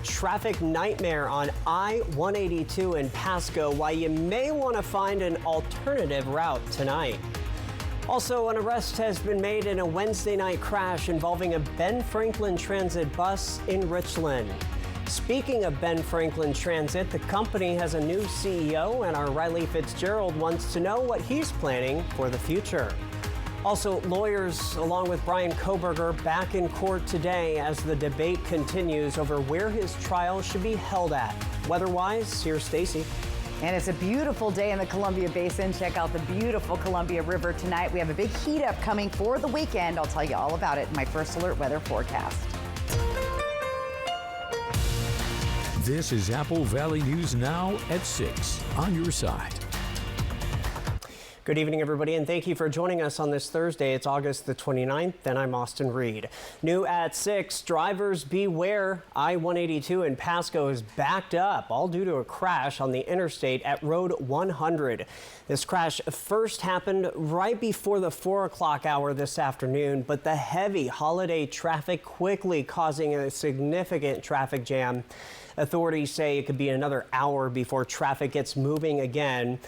traffic nightmare on I-182 in Pasco, why you may want to find an alternative route tonight. Also, an arrest has been made in a Wednesday night crash involving a Ben Franklin Transit bus in Richland. Speaking of Ben Franklin Transit, the company has a new CEO, and our Riley Fitzgerald wants to know what he's planning for the future. Also, lawyers, along with Brian Koberger, back in court today as the debate continues over where his trial should be held at. Weather-wise, here's Stacy. And it's a beautiful day in the Columbia Basin. Check out the beautiful Columbia River tonight. We have a big heat up coming for the weekend. I'll tell you all about it in my First Alert weather forecast. This is Apple Valley News Now at 6 on your side. Good evening, everybody, and thank you for joining us on this Thursday. It's August the 29th, and I'm Austin Reed. New at 6, drivers beware. I-182 in Pasco is backed up, all due to a crash on the interstate at Road 100. This crash first happened right before the 4 o'clock hour this afternoon, but the heavy holiday traffic quickly causing a significant traffic jam. Authorities say it could be another hour before traffic gets moving again.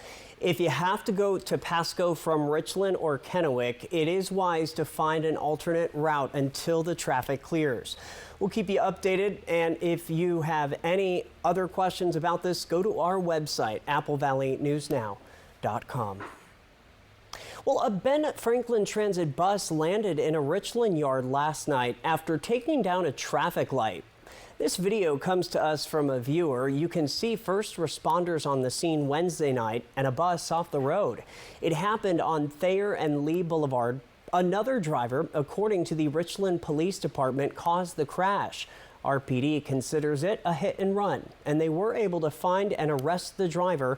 If you have to go to Pasco from Richland or Kennewick, it is wise to find an alternate route until the traffic clears. We'll keep you updated, and if you have any other questions about this, go to our website, applevalleynewsnow.com. Well, a Ben Franklin Transit bus landed in a Richland yard last night after taking down a traffic light. This video comes to us from a viewer. You can see first responders on the scene Wednesday night and a bus off the road. It happened on Thayer and Lee Boulevard. Another driver, according to the Richland Police Department, caused the crash. RPD considers it a hit and run, and they were able to find and arrest the driver.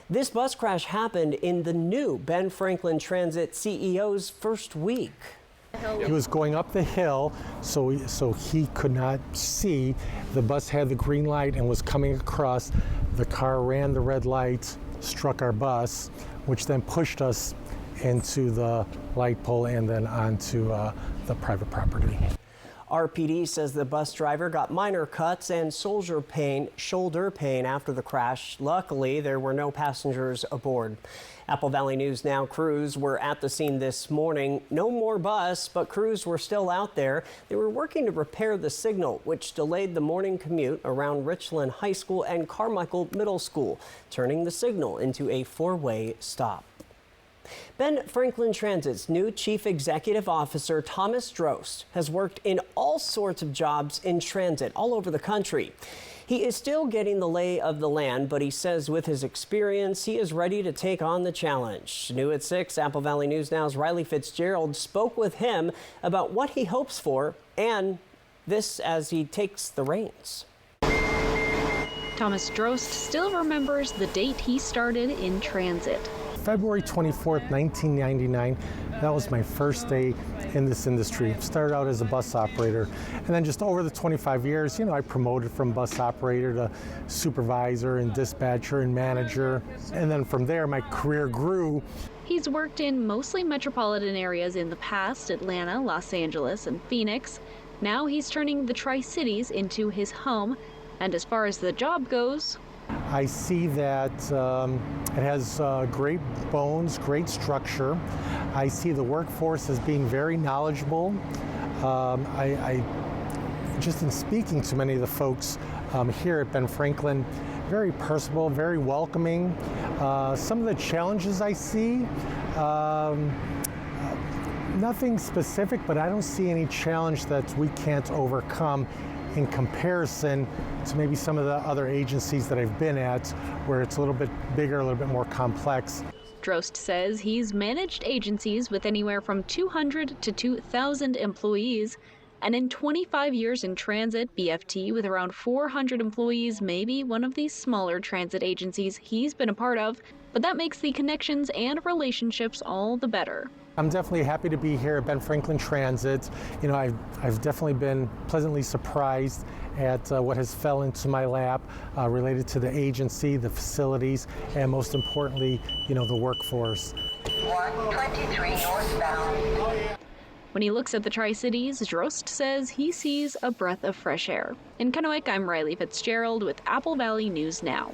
This bus crash happened in the new Ben Franklin Transit CEO's first week. He was going up the hill, so he could not see. The bus had the green light and was coming across. The car ran the red light, struck our bus, which then pushed us into the light pole and then onto the private property. RPD says the bus driver got minor cuts and shoulder pain after the crash. Luckily, there were no passengers aboard. Apple Valley News Now crews were at the scene this morning. No more bus, but crews were still out there. They were working to repair the signal, which delayed the morning commute around Richland High School and Carmichael Middle School, turning the signal into a four-way stop. Ben Franklin Transit's new Chief Executive Officer, Thomas Drost, has worked in all sorts of jobs in transit all over the country. He is still getting the lay of the land, but he says with his experience, he is ready to take on the challenge. New at 6, Apple Valley News Now's Riley Fitzgerald spoke with him about what he hopes for and this as he takes the reins. Thomas Drost still remembers the date he started in transit. February 24th, 1999, that was my first day in this industry. Started out as a bus operator, and then just over the 25 years, I promoted from bus operator to supervisor and dispatcher and manager. And then from there, my career grew. He's worked in mostly metropolitan areas in the past, Atlanta, Los Angeles, and Phoenix. Now he's turning the Tri-Cities into his home. And as far as the job goes, I see that it has great bones, great structure. I see the workforce as being very knowledgeable. I just in speaking to many of the folks here at Ben Franklin, very personable, very welcoming. Some of the challenges I see, nothing specific, but I don't see any challenge that we can't overcome in comparison to maybe some of the other agencies that I've been at, where it's a little bit bigger, a little bit more complex. Drost says he's managed agencies with anywhere from 200 to 2,000 employees, and in 25 years in transit, BFT with around 400 employees may be one of these smaller transit agencies he's been a part of, but that makes the connections and relationships all the better. I'm definitely happy to be here at Ben Franklin Transit. I've definitely been pleasantly surprised at what has fell into my lap related to the agency, the facilities, and most importantly, the workforce. 123 northbound. When he looks at the Tri-Cities, Drost says he sees a breath of fresh air. In Kennewick, I'm Riley Fitzgerald with Apple Valley News Now.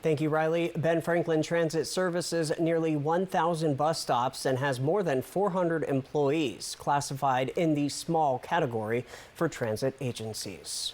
Thank you, Riley. Ben Franklin Transit services nearly 1,000 bus stops and has more than 400 employees classified in the small category for transit agencies.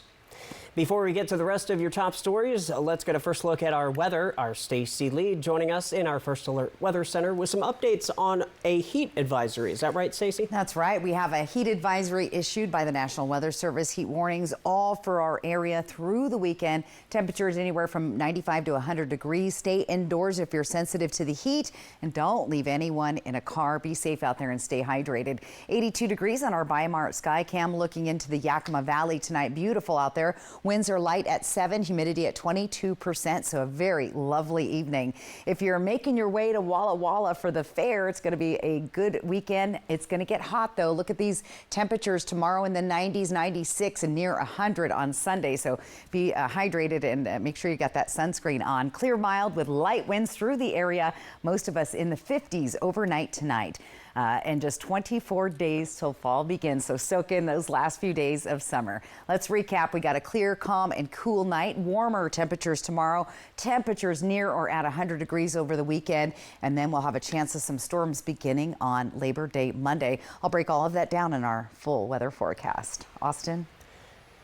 Before we get to the rest of your top stories, let's get a first look at our weather. Our Stacy Lee joining us in our First Alert Weather Center with some updates on a heat advisory. Is that right, Stacy? That's right. We have a heat advisory issued by the National Weather Service. Heat warnings all for our area through the weekend. Temperatures anywhere from 95 to 100 degrees. Stay indoors if you're sensitive to the heat, and don't leave anyone in a car. Be safe out there and stay hydrated. 82 degrees on our Weimar sky cam looking into the Yakima Valley tonight. Beautiful out there. Winds are light at 7, humidity at 22%, so a very lovely evening. If you're making your way to Walla Walla for the fair, it's going to be a good weekend. It's going to get hot, though. Look at these temperatures tomorrow in the 90s, 96, and near 100 on Sunday. So be hydrated and make sure you got that sunscreen on. Clear, mild with light winds through the area. Most of us in the 50s overnight tonight. And just 24 days till fall begins, so soak in those last few days of summer. Let's recap. We got a clear, calm, and cool night. Warmer temperatures tomorrow. Temperatures near or at 100 degrees over the weekend. And then we'll have a chance of some storms beginning on Labor Day Monday. I'll break all of that down in our full weather forecast. Austin?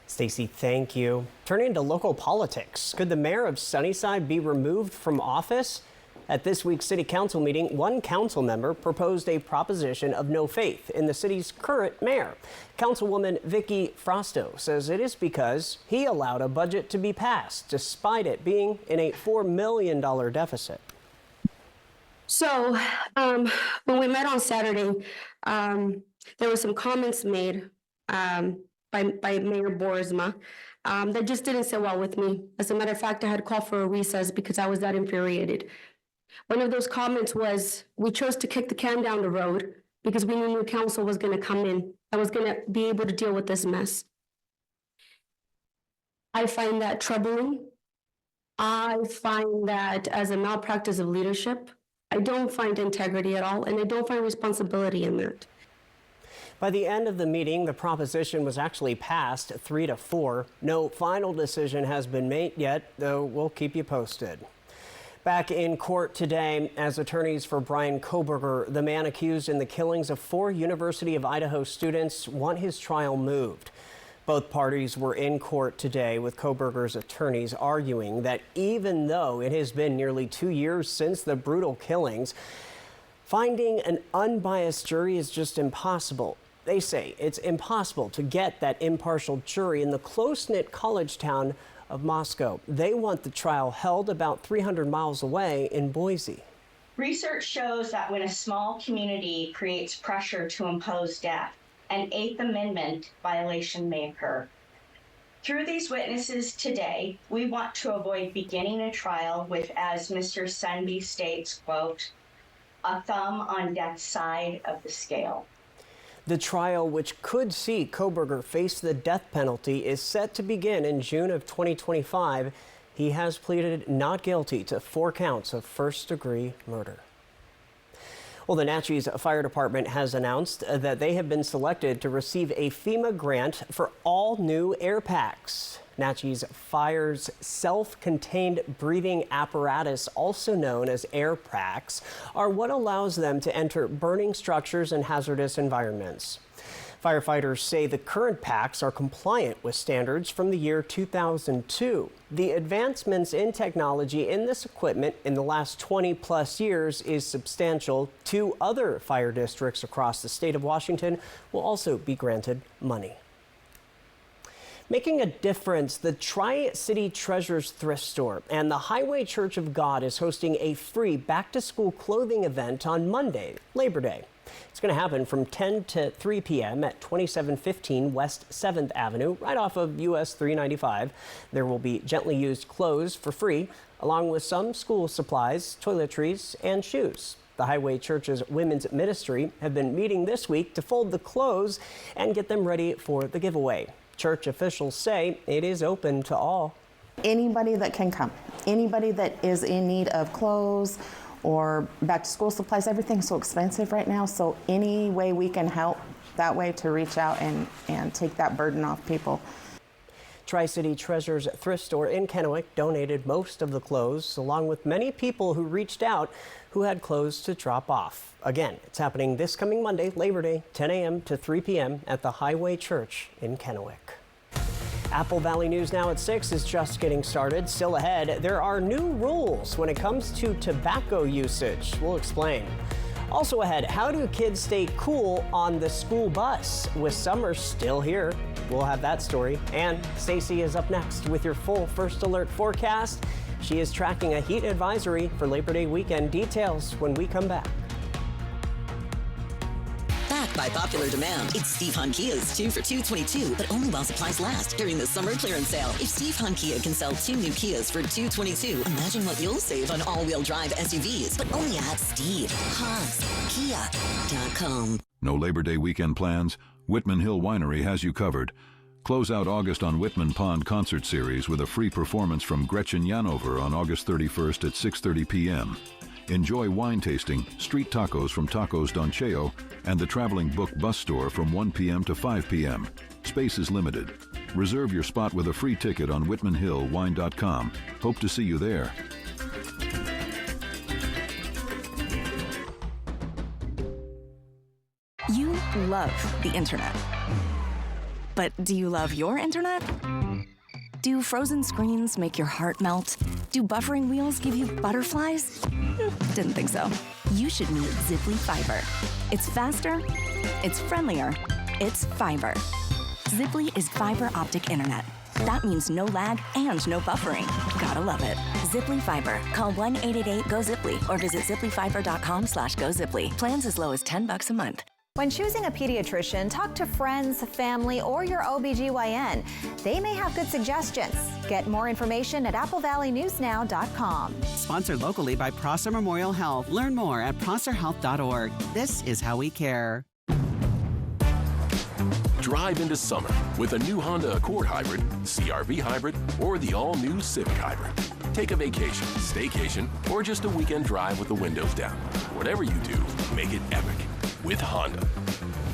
Stacy, thank you. Turning to local politics, could the mayor of Sunnyside be removed from office? At this week's city council meeting, one council member proposed a proposition of no faith in the city's current mayor. Councilwoman Vicky Frosto says it is because he allowed a budget to be passed despite it being in a $4 million deficit. So when we met on Saturday, there were some comments made by Mayor Boersma that just didn't sit well with me. As a matter of fact, I had called for a recess because I was that infuriated. One of those comments was, we chose to kick the can down the road because we knew new council was going to come in and was going to be able to deal with this mess. I find that troubling. I find that as a malpractice of leadership. I don't find integrity at all, and I don't find responsibility in that. By the end of the meeting, the proposition was actually passed 3-4. No final decision has been made yet, though we'll keep you posted. Back in court today as attorneys for Brian Kohberger, the man accused in the killings of 4 University of Idaho students, want his trial moved. Both parties were in court today with Kohberger's attorneys arguing that even though it has been nearly 2 years since the brutal killings, finding an unbiased jury is just impossible. They say it's impossible to get that impartial jury in the close-knit college town of Moscow. They want the trial held about 300 miles away in Boise. Research shows that when a small community creates pressure to impose death, an 8th Amendment violation may occur. Through these witnesses today, we want to avoid beginning a trial with, as Mr. Sunby states, quote, a thumb on death's side of the scale. The trial, which could see Kohberger face the death penalty, is set to begin in June of 2025. He has pleaded not guilty to 4 counts of first-degree murder. Well, the Natchez Fire Department has announced that they have been selected to receive a FEMA grant for all new air packs. Natchez Fire's self-contained breathing apparatus, also known as air packs, are what allows them to enter burning structures and hazardous environments. Firefighters say the current packs are compliant with standards from the year 2002. The advancements in technology in this equipment in the last 20-plus years is substantial. 2 other fire districts across the state of Washington will also be granted money. Making a difference, the Tri-City Treasures thrift store and the Highway Church of God is hosting a free back-to-school clothing event on Monday, Labor Day. It's going to happen from 10 to 3 p.m. at 2715 West 7th Avenue, right off of US 395. There will be gently used clothes for free, along with some school supplies, toiletries, and shoes. The Highway Church's women's ministry have been meeting this week to fold the clothes and get them ready for the giveaway. Church officials say it is open to all. Anybody that can come, anybody that is in need of clothes or back to school supplies, everything's so expensive right now, so any way we can help that way to reach out and take that burden off people. Tri-City Treasures thrift store in Kennewick donated most of the clothes, along with many people who reached out who had clothes to drop off. Again, it's happening this coming Monday, Labor Day, 10 a.m. to 3 p.m. at the Highway Church in Kennewick. Apple Valley News Now at 6 is just getting started. Still ahead, there are new rules when it comes to tobacco usage. We'll explain. Also ahead, how do kids stay cool on the school bus with summer still here? We'll have that story. And Stacy is up next with your full First Alert forecast. She is tracking a heat advisory for Labor Day weekend. Details when we come back. Back by popular demand, it's Steve Hunt Kia's 2 for $222, but only while supplies last during the summer clearance sale. If Steve Hunt Kia can sell 2 new Kias for $222, imagine what you'll save on all-wheel drive SUVs, but only at SteveHuntKia.com. No Labor Day weekend plans? Whitman Hill Winery has you covered. Close out August on Whitman Pond Concert Series with a free performance from Gretchen Janover on August 31st at 6:30 p.m. Enjoy wine tasting, street tacos from Tacos Don Cheo, and the traveling book bus store from 1 p.m. to 5 p.m. Space is limited. Reserve your spot with a free ticket on WhitmanHillWine.com. Hope to see you there. You love the internet. But do you love your internet? Do frozen screens make your heart melt? Do buffering wheels give you butterflies? Didn't think so. You should meet Ziply Fiber. It's faster, it's friendlier, it's fiber. Ziply is fiber optic internet. That means no lag and no buffering. Gotta love it. Ziply Fiber. Call 1-888-GO-ZIPLY or visit ziplyfiber.com/GoZiply. Plans as low as $10 a month. When choosing a pediatrician, talk to friends, family, or your OBGYN. They may have good suggestions. Get more information at applevalleynewsnow.com. Sponsored locally by Prosser Memorial Health. Learn more at prosserhealth.org. This is how we care. Drive into summer with a new Honda Accord Hybrid, CR-V Hybrid, or the all-new Civic Hybrid. Take a vacation, staycation, or just a weekend drive with the windows down. Whatever you do, make it epic with Honda.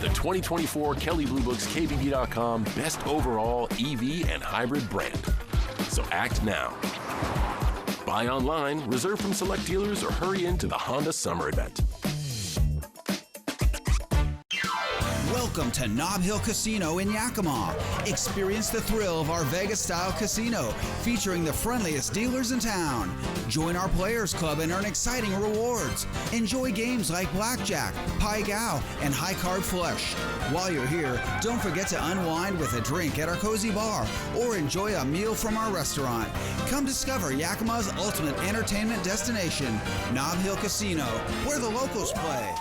The 2024 Kelley Blue Book's KBB.com Best Overall EV and Hybrid Brand. So act now. Buy online, reserve from select dealers, or hurry into the Honda Summer Event. Welcome to Nob Hill Casino in Yakima. Experience the thrill of our Vegas-style casino, featuring the friendliest dealers in town. Join our Players Club and earn exciting rewards. Enjoy games like Blackjack, Pai Gow, and High Card Flush. While you're here, don't forget to unwind with a drink at our cozy bar or enjoy a meal from our restaurant. Come discover Yakima's ultimate entertainment destination, Nob Hill Casino, where the locals play.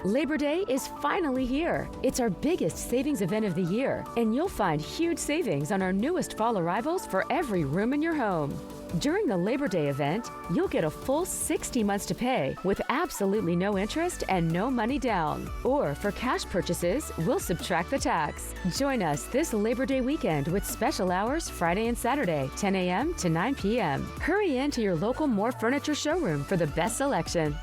Labor Day is finally here. It's our biggest savings event of the year, and you'll find huge savings on our newest fall arrivals for every room in your home. During the Labor Day event, you'll get a full 60 months to pay with absolutely no interest and no money down. Or for cash purchases, we'll subtract the tax. Join us this Labor Day weekend with special hours Friday and Saturday, 10 a.m. to 9 p.m. Hurry in to your local More Furniture showroom for the best selection.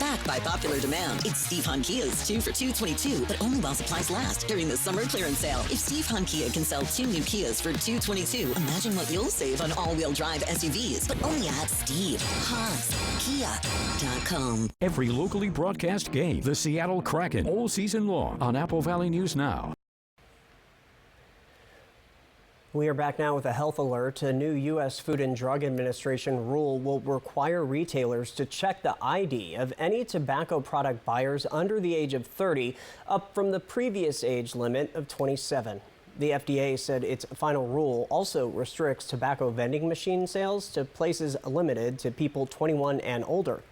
Back by popular demand, it's Steve Hunt Kia's 2 for $222, but only while supplies last during the summer clearance sale. If Steve Hunt Kia can sell 2 new Kias for $222, imagine what you'll save on all-wheel drive SUVs, but only at SteveHuntKia.com. Every locally broadcast game, the Seattle Kraken, all season long on Apple Valley News Now. We are back now with a health alert. A new U.S. Food and Drug Administration rule will require retailers to check the ID of any tobacco product buyers under the age of 30, up from the previous age limit of 27. The FDA said its final rule also restricts tobacco vending machine sales to places limited to people 21 and older.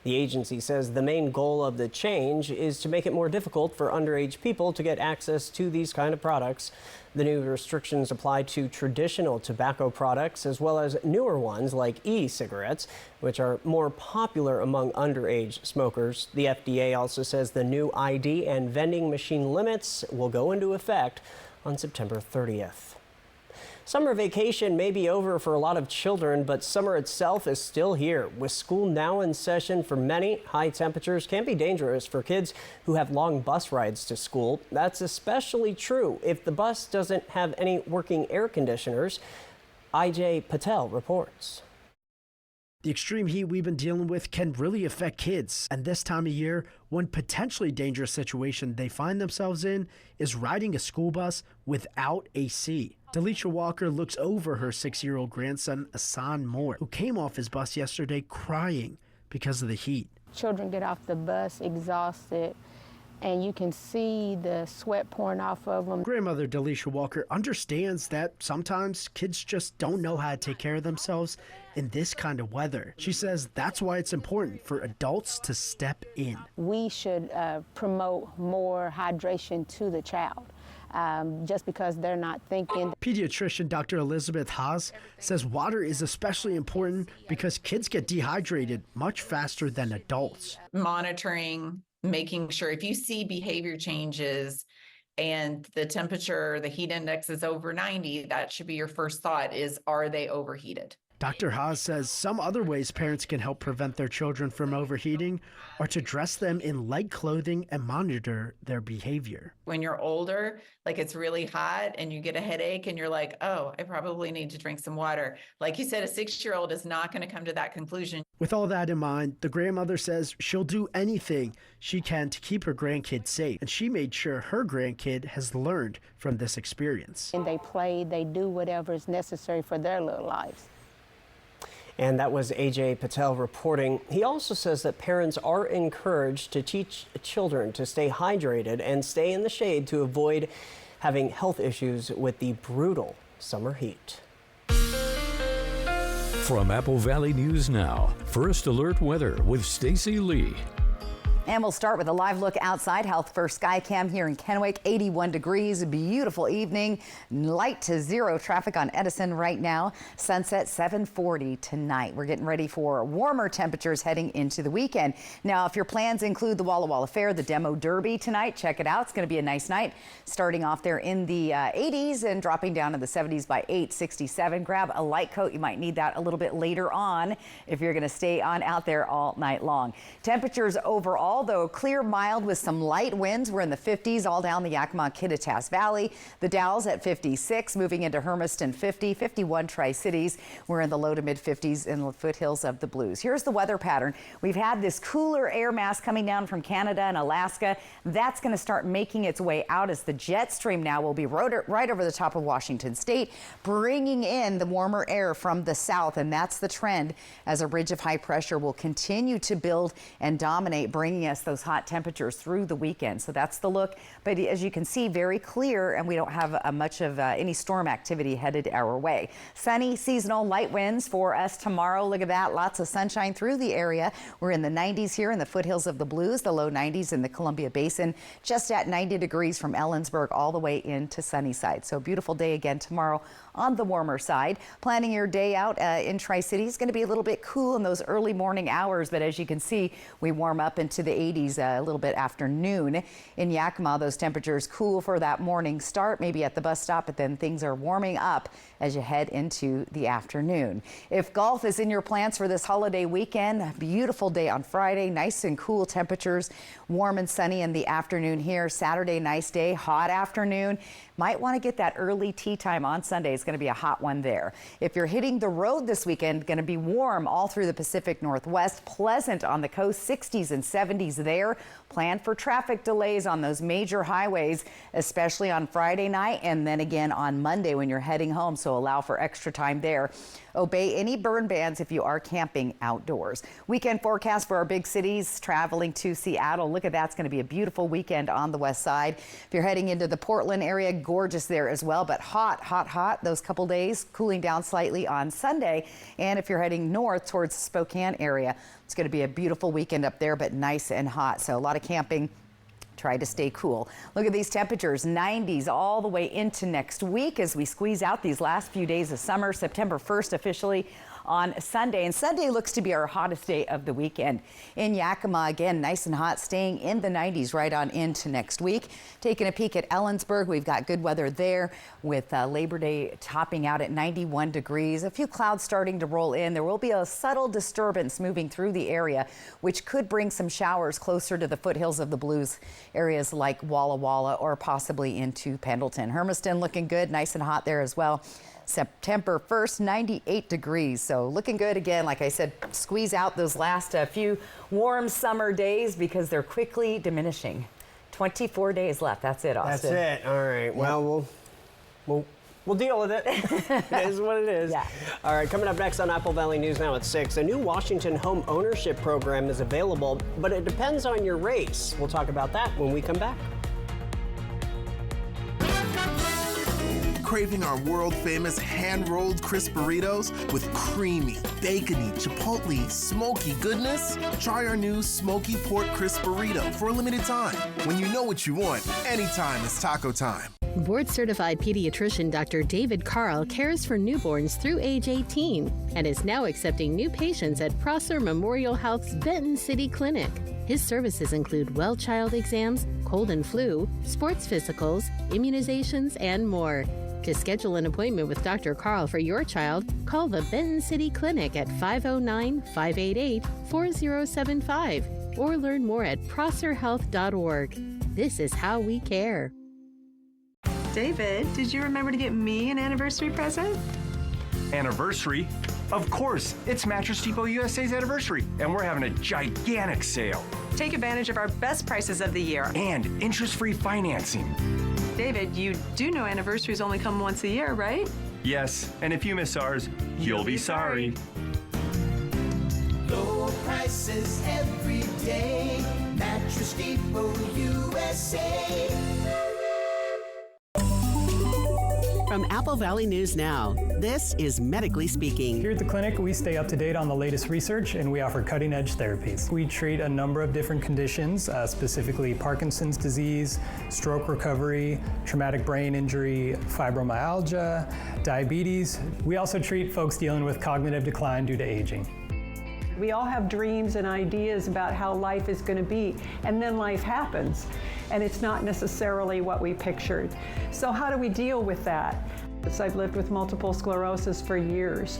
The agency says the main goal of the change is to make it more difficult for underage people to get access to these kind of products. The new restrictions apply to traditional tobacco products as well as newer ones like e-cigarettes, which are more popular among underage smokers. The FDA also says the new ID and vending machine limits will go into effect on September 30th. Summer vacation may be over for a lot of children, but summer itself is still here. With school now in session for many, high temperatures can be dangerous for kids who have long bus rides to school. That's especially true if the bus doesn't have any working air conditioners. IJ Patel reports. The extreme heat we've been dealing with can really affect kids. And this time of year, one potentially dangerous situation they find themselves in is riding a school bus without AC. Delisha Walker looks over her 6-year-old grandson, Asan Moore, who came off his bus yesterday crying because of the heat. Children get off the bus exhausted, and you can see the sweat pouring off of them. Grandmother Delisha Walker understands that sometimes kids just don't know how to take care of themselves in this kind of weather. She says that's why it's important for adults to step in. We should promote more hydration to the child. Just because they're not thinking. Pediatrician Dr. Elizabeth Haas says water is especially important because kids get dehydrated much faster than adults. Monitoring, making sure if you see behavior changes and the temperature, the heat index is over 90, that should be your first thought is, are they overheated? Dr. Haas says some other ways parents can help prevent their children from overheating are to dress them in light clothing and monitor their behavior. When you're older, like it's really hot and you get a headache and you're like, oh, I probably need to drink some water. Like you said, a 6-year-old is not going to come to that conclusion. With all that in mind, the grandmother says she'll do anything she can to keep her grandkid safe. And she made sure her grandkid has learned from this experience. And they play, they do whatever is necessary for their little lives. And that was AJ Patel reporting. He also says that parents are encouraged to teach children to stay hydrated and stay in the shade to avoid having health issues with the brutal summer heat. From Apple Valley News Now, First Alert Weather with Stacy Lee. And we'll start with a live look outside. Health First Sky Cam here in Kennewick, 81 degrees, beautiful evening, light to zero traffic on Edison right now. Sunset 7:40 tonight. We're getting ready for warmer temperatures heading into the weekend. Now, if your plans include the Walla Walla Fair, the Demo Derby tonight, check it out. It's going to be a nice night, starting off there in the 80s and dropping down to the 70s by 8:67. Grab a light coat. You might need that a little bit later on if you're going to stay on out there all night long. Temperatures overall, though, clear, mild with some light winds. We're in the 50s all down the Yakima-Kittitas Valley. The Dalles at 56, moving into Hermiston 50, 51 Tri-Cities. We're in the low to mid 50s in the foothills of the Blues. Here's the weather pattern. We've had this cooler air mass coming down from Canada and Alaska. That's going to start making its way out as the jet stream now will be right over the top of Washington State, bringing in the warmer air from the south. And that's the trend as a ridge of high pressure will continue to build and dominate, bringing us those hot temperatures through the weekend. So that's the look. But as you can see, very clear, and we don't have much of any storm activity headed our way. Sunny, seasonal, light winds for us tomorrow. Look at that. Lots of sunshine through the area. We're in the 90s here in the foothills of the Blues, the low 90s in the Columbia Basin, just at 90 degrees from Ellensburg all the way into Sunnyside. So beautiful day again tomorrow on the warmer side. Planning your day out in Tri-Cities is going to be a little bit cool in those early morning hours, but as you can see, we warm up into the 80s a little bit after noon. In Yakima, those temperatures cool for that morning start, maybe at the bus stop, but then things are warming up as you head into the afternoon. If golf is in your plans for this holiday weekend, a beautiful day on Friday, nice and cool temperatures, warm and sunny in the afternoon here. Saturday, nice day, hot afternoon. Might want to get that early tea time on Sunday. It's going to be a hot one there. If you're hitting the road this weekend, going to be warm all through the Pacific Northwest, pleasant on the coast, 60s and 70s there. Plan for traffic delays on those major highways, especially on Friday night and then again on Monday when you're heading home. So allow for extra time there. Obey any burn bans if you are camping outdoors. Weekend forecast for our big cities traveling to Seattle. Look at that. It's going to be a beautiful weekend on the west side. If you're heading into the Portland area, gorgeous there as well, but hot those couple days, cooling down slightly on Sunday. And if you're heading north towards the Spokane area, it's going to be a beautiful weekend up there, but nice and hot. So a lot of camping. Try to stay cool. Look at these temperatures, 90s all the way into next week as we squeeze out these last few days of summer. September 1st officially on Sunday. And Sunday looks to be our hottest day of the weekend. In Yakima, again, nice and hot, staying in the 90s right on into next week. Taking a peek at Ellensburg, we've got good weather there with Labor Day topping out at 91 degrees. A few clouds starting to roll in. There will be a subtle disturbance moving through the area, which could bring some showers closer to the foothills of the Blues, areas like Walla Walla or possibly into Pendleton. Hermiston looking good, nice and hot there as well. September 1st, 98 degrees. So looking good again. Like I said, squeeze out those last few warm summer days because they're quickly diminishing. 24 days left. That's it, Austin. That's it. All right. Yep. Well, we'll deal with it. It is what it is. Yeah. All right, coming up next on Apple Valley News Now at 6, a new Washington home ownership program is available, but it depends on your race. We'll talk about that when we come back. Craving our world-famous hand-rolled crisp burritos with creamy, bacony, chipotle, smoky goodness? Try our new smoky pork crisp burrito for a limited time. When you know what you want, anytime is taco time. Board-certified pediatrician Dr. David Carl cares for newborns through age 18 and is now accepting new patients at Prosser Memorial Health's Benton City Clinic. His services include well child exams, cold and flu, sports physicals, immunizations, and more. To schedule an appointment with Dr. Carl for your child, call the Benton City Clinic at 509-588-4075 or learn more at prosserhealth.org. This is how we care. David, did you remember to get me an anniversary present? Anniversary? Of course, it's Mattress Depot USA's anniversary, and we're having a gigantic sale. Take advantage of our best prices of the year. And interest-free financing. David, you do know anniversaries only come once a year, right? Yes, and if you miss ours, you'll be sorry. Low prices every day. Mattress Depot USA. From Apple Valley News Now, this is Medically Speaking. Here at the clinic, we stay up to date on the latest research and we offer cutting-edge therapies. We treat a number of different conditions, specifically Parkinson's disease, stroke recovery, traumatic brain injury, fibromyalgia, diabetes. We also treat folks dealing with cognitive decline due to aging. We all have dreams and ideas about how life is going to be, and then life happens, and it's not necessarily what we pictured. So how do we deal with that? I've lived with multiple sclerosis for years.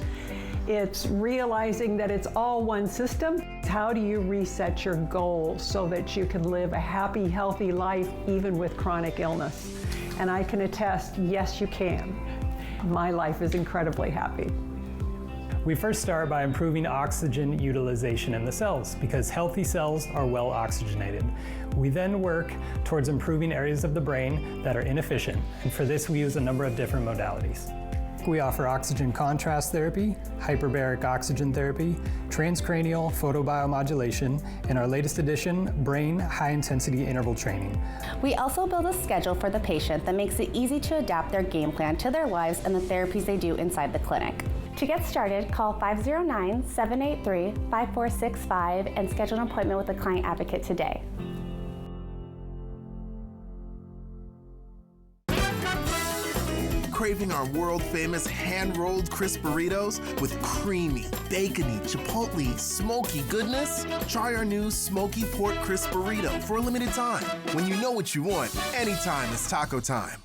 It's realizing that it's all one system. How do you reset your goals so that you can live a happy, healthy life even with chronic illness? And I can attest, yes, you can. My life is incredibly happy. We first start by improving oxygen utilization in the cells because healthy cells are well oxygenated. We then work towards improving areas of the brain that are inefficient, and for this we use a number of different modalities. We offer oxygen contrast therapy, hyperbaric oxygen therapy, transcranial photobiomodulation, and our latest addition, brain high-intensity interval training. We also build a schedule for the patient that makes it easy to adapt their game plan to their lives and the therapies they do inside the clinic. To get started, call 509-783-5465 and schedule an appointment with a client advocate today. Craving our world-famous hand-rolled crisp burritos with creamy, bacony, chipotle, smoky goodness? Try our new smoky pork crisp burrito for a limited time. When you know what you want, anytime is taco time.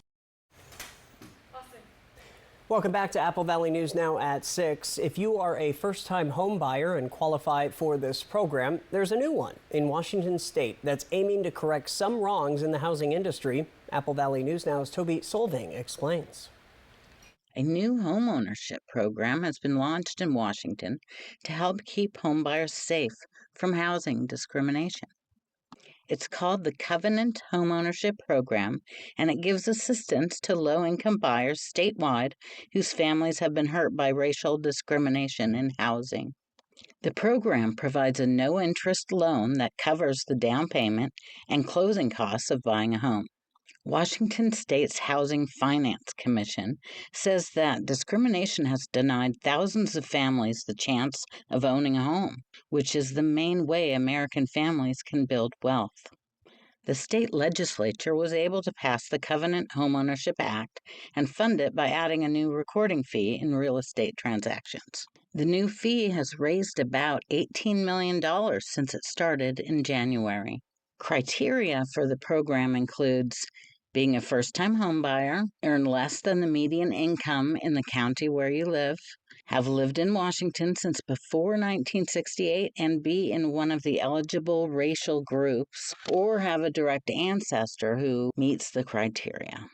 Welcome back to Apple Valley News Now at 6. If you are a first-time home buyer and qualify for this program, there's a new one in Washington State that's aiming to correct some wrongs in the housing industry. Apple Valley News Now's Toby Solving explains. A new homeownership program has been launched in Washington to help keep homebuyers safe from housing discrimination. It's called the Covenant Homeownership Program, and it gives assistance to low-income buyers statewide whose families have been hurt by racial discrimination in housing. The program provides a no-interest loan that covers the down payment and closing costs of buying a home. Washington State's Housing Finance Commission says that discrimination has denied thousands of families the chance of owning a home, which is the main way American families can build wealth. The state legislature was able to pass the Covenant Homeownership Act and fund it by adding a new recording fee in real estate transactions. The new fee has raised about $18 million since it started in January. Criteria for the program includes being a first-time homebuyer, earn less than the median income in the county where you live, have lived in Washington since before 1968 and be in one of the eligible racial groups, or have a direct ancestor who meets the criteria.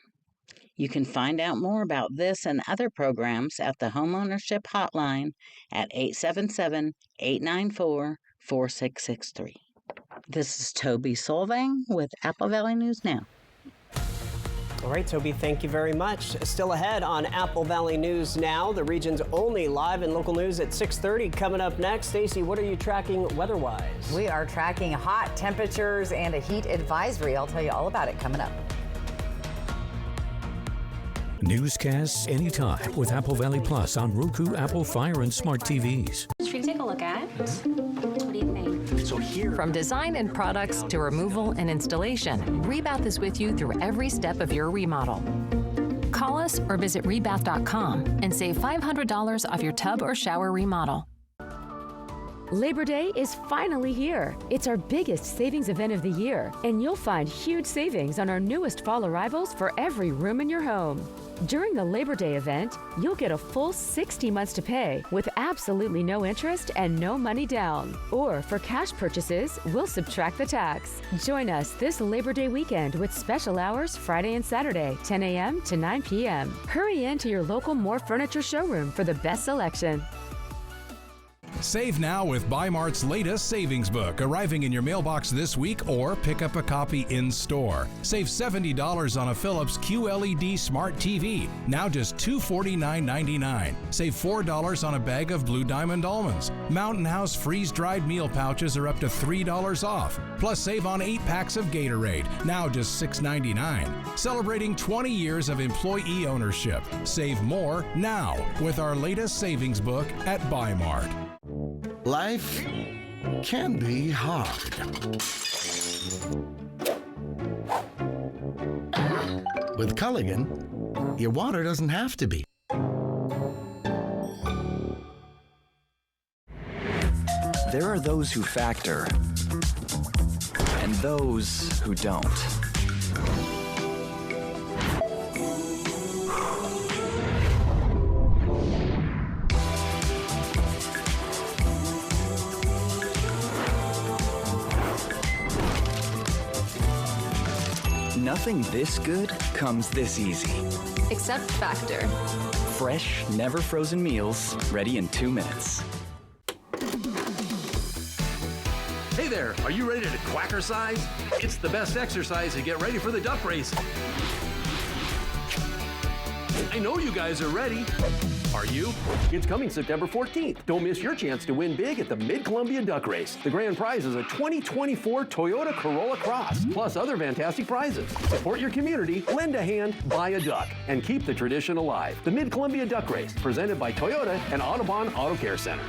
You can find out more about this and other programs at the Homeownership Hotline at 877-894-4663. This is Toby Solvang with Apple Valley News Now. All right, Toby, thank you very much. Still ahead on Apple Valley News Now, the region's only live and local news at 6:30. Coming up next, Stacy, what are you tracking weather-wise? We are tracking hot temperatures and a heat advisory. I'll tell you all about it coming up. Newscasts anytime with Apple Valley Plus on Roku, Apple Fire, and smart TVs. Should we take a look at? What do you think? So here. From design and products to removal and installation, Rebath is with you through every step of your remodel. Call us or visit rebath.com and save $500 off your tub or shower remodel. Labor Day is finally here. It's our biggest savings event of the year, and you'll find huge savings on our newest fall arrivals for every room in your home. During the Labor Day event, you'll get a full 60 months to pay with absolutely no interest and no money down. Or for cash purchases, we'll subtract the tax. Join us this Labor Day weekend with special hours Friday and Saturday, 10 a.m. to 9 p.m. Hurry in to your local More Furniture showroom for the best selection. Save now with Bi-Mart's latest savings book, arriving in your mailbox this week, or pick up a copy in store. Save $70 on a Philips QLED Smart TV, now just $249.99. Save $4 on a bag of Blue Diamond almonds. Mountain House freeze-dried meal pouches are up to $3 off. Plus, save on 8 packs of Gatorade, now just $6.99. Celebrating 20 years of employee ownership. Save more now with our latest savings book at Bi-Mart. Life can be hard. With Culligan, your water doesn't have to be. There are those who factor and those who don't. Nothing this good comes this easy. Except Factor. Fresh, never frozen meals, ready in 2 minutes. Hey there, are you ready to quackercise? It's the best exercise to get ready for the duck race. I know you guys are ready. Are you? It's coming September 14th. Don't miss your chance to win big at the Mid-Columbia Duck Race. The grand prize is a 2024 Toyota Corolla Cross, plus other fantastic prizes. Support your community, lend a hand, buy a duck, and keep the tradition alive. The Mid-Columbia Duck Race, presented by Toyota and Audubon Auto Care Center.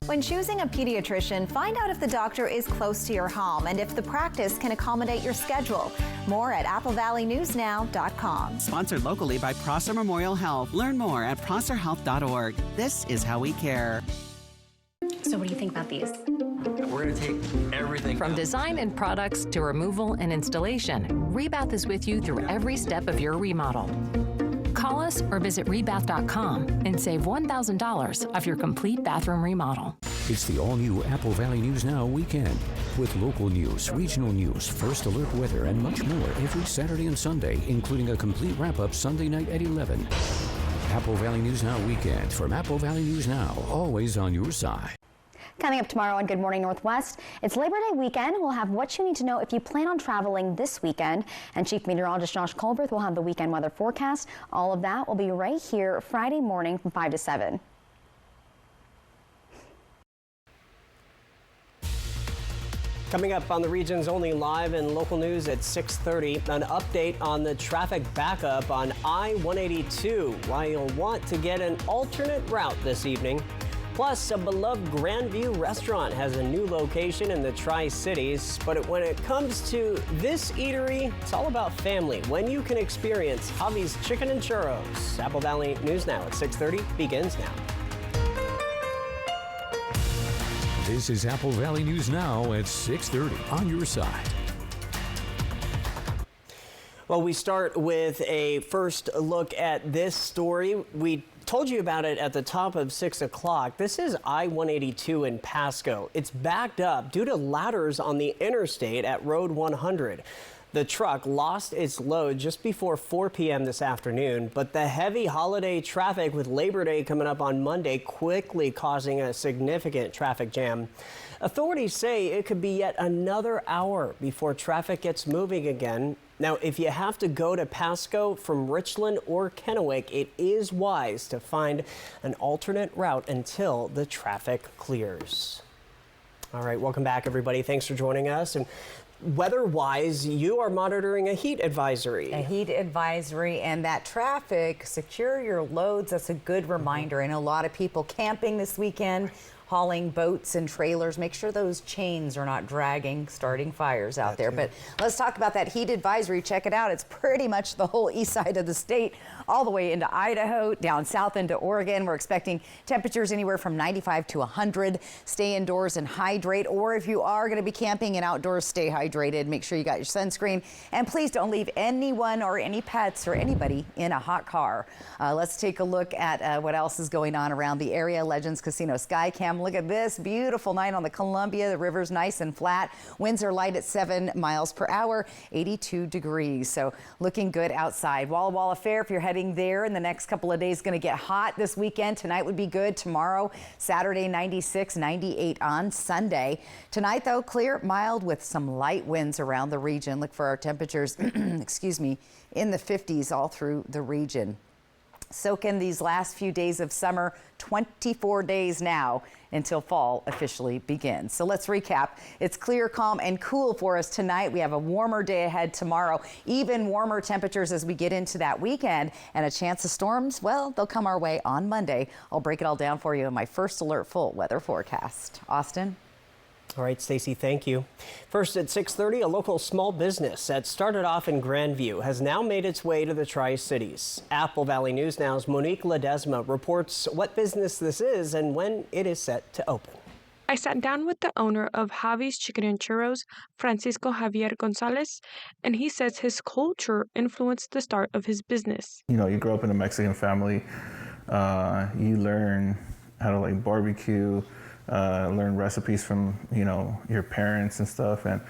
When choosing a pediatrician, find out if the doctor is close to your home and if the practice can accommodate your schedule. More at applevalleynewsnow.com. Sponsored locally by Prosser Memorial Health. Learn more at prosserhealth.org. This is how we care. So what do you think about these? We're going to take everything. From design and products to removal and installation, Rebath is with you through every step of your remodel. Call us or visit rebath.com and save $1,000 off your complete bathroom remodel. It's the all-new Apple Valley News Now weekend with local news, regional news, first alert weather, and much more every Saturday and Sunday, including a complete wrap-up Sunday night at 11. Apple Valley News Now weekend from Apple Valley News Now, always on your side. Coming up tomorrow on Good Morning Northwest, it's Labor Day weekend. We'll have what you need to know if you plan on traveling this weekend. And Chief Meteorologist Josh Colberth will have the weekend weather forecast. All of that will be right here Friday morning from 5 to 7. Coming up on the region's only live and local news at 6:30, an update on the traffic backup on I-182, why you'll want to get an alternate route this evening. Plus, a beloved Grandview restaurant has a new location in the Tri-Cities. But when it comes to this eatery, it's all about family. When you can experience Javi's Chicken and Churros. Apple Valley News Now at 6:30 begins now. This is Apple Valley News Now at 6:30 on your side. Well, we start with a first look at this story. We told you about it at the top of 6 o'clock. This is I-182 in Pasco. It's backed up due to ladders on the interstate at Road 100. The truck lost its load just before 4 p.m. this afternoon, but the heavy holiday traffic with Labor Day coming up on Monday quickly causing a significant traffic jam. Authorities say it could be yet another hour before traffic gets moving again. Now, if you have to go to Pasco from Richland or Kennewick, it is wise to find an alternate route until the traffic clears. All right, welcome back, everybody. Thanks for joining us. And weather-wise, you are monitoring a heat advisory. A heat advisory, and that traffic, secure your loads. That's a good reminder. I know a lot of people camping this weekend, hauling boats and trailers. Make sure those chains are not dragging, starting fires out there. But let's talk about that heat advisory. Check it out. It's pretty much the whole east side of the state, all the way into Idaho, down south into Oregon. We're expecting temperatures anywhere from 95 to 100. Stay indoors and hydrate, or if you are going to be camping and outdoors, stay hydrated. Make sure you got your sunscreen, and please don't leave anyone or any pets or anybody in a hot car. Let's take a look at what else is going on around the area. Legends Casino Sky Cam. Look at this beautiful night on the Columbia. The river's nice and flat. Winds are light at 7 miles per hour, 82 degrees. So looking good outside. Walla Walla Fair, if you're heading there in the next couple of days, going to get hot this weekend. Tonight would be good. Tomorrow, Saturday, 96, 98 on Sunday. Tonight, though, clear, mild with some light winds around the region. Look for our temperatures, excuse me, in the 50s all through the region. Soak in these last few days of summer, 24 days now until fall officially begins. So let's recap. It's clear, calm, and cool for us tonight. We have a warmer day ahead tomorrow, even warmer temperatures as we get into that weekend, and a chance of storms, well, they'll come our way on Monday. I'll break it all down for you in my first alert full weather forecast. Austin? All right, Stacey, thank you. First at 6:30, a local small business that started off in Grandview has now made its way to the Tri-Cities. Apple Valley News Now's Monique Ledesma reports what business this is and when it is set to open. I sat down with the owner of Javi's Chicken and Churros, Francisco Javier Gonzalez, and he says his culture influenced the start of his business. You know, you grow up in a Mexican family, you learn how to like barbecue, learn recipes from, you know, your parents and stuff, and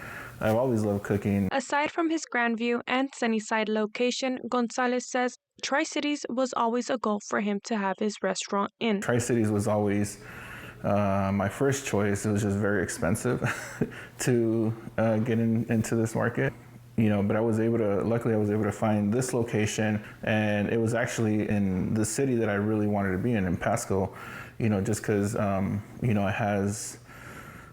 I've always loved cooking. Aside from his Grandview and Sunnyside location, Gonzalez says Tri-Cities was always a goal for him to have his restaurant in. Tri-Cities was always my first choice. It was just very expensive to get into this market. You know, but luckily I was able to find this location, and it was actually in the city that I really wanted to be in Pasco, you know, just because, you know, it has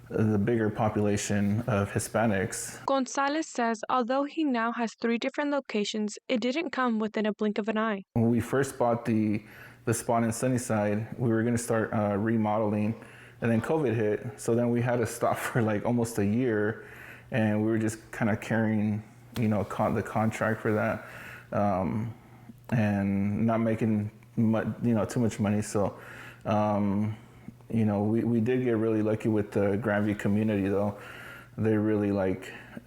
the bigger population of Hispanics. Gonzalez says although he now has 3 different locations, it didn't come within a blink of an eye. When we first bought the spot in Sunnyside, we were going to start remodeling, and then COVID hit, so then we had to stop for like almost a year, and we were just kind of carrying, you know, the contract for that, and not making too much money. So, you know, we did get really lucky with the Grandview community, though. They really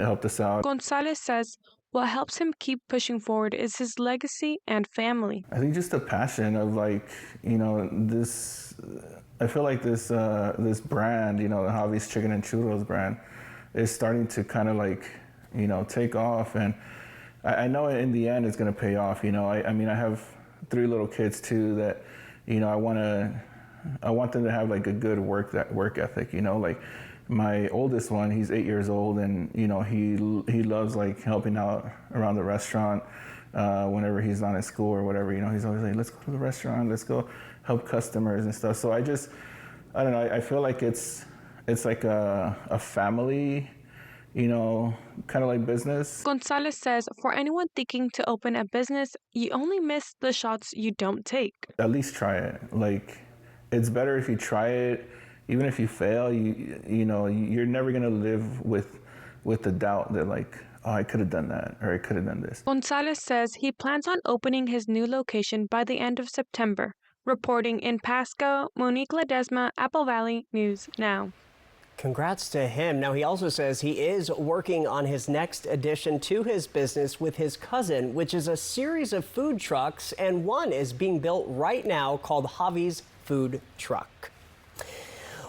helped us out. Gonzalez says what helps him keep pushing forward is his legacy and family. I think just the passion of you know, this. I feel like this brand, you know, the Javi's Chicken and Churros brand, is starting to kind of you know, take off, and I know in the end it's going to pay off. You know, I mean, I have 3 little kids too that, you know, I want them to have a good work ethic. You know, my oldest one, he's 8 years old, and you know, he loves helping out around the restaurant whenever he's not in school or whatever. You know, he's always like, let's go to the restaurant, let's go help customers and stuff. So I don't know, I feel like it's like a family, you know, kind of like business. Gonzalez says for anyone thinking to open a business, you only miss the shots you don't take. At least try it. It's better if you try it. Even if you fail, you know, you're never going to live with the doubt that oh, I could have done that, or I could have done this. Gonzalez says he plans on opening his new location by the end of September. Reporting in Pasco, Monique Ledesma, Apple Valley News Now. Congrats to him. Now, he also says he is working on his next addition to his business with his cousin, which is a series of food trucks, and one is being built right now called Javi's Food Truck.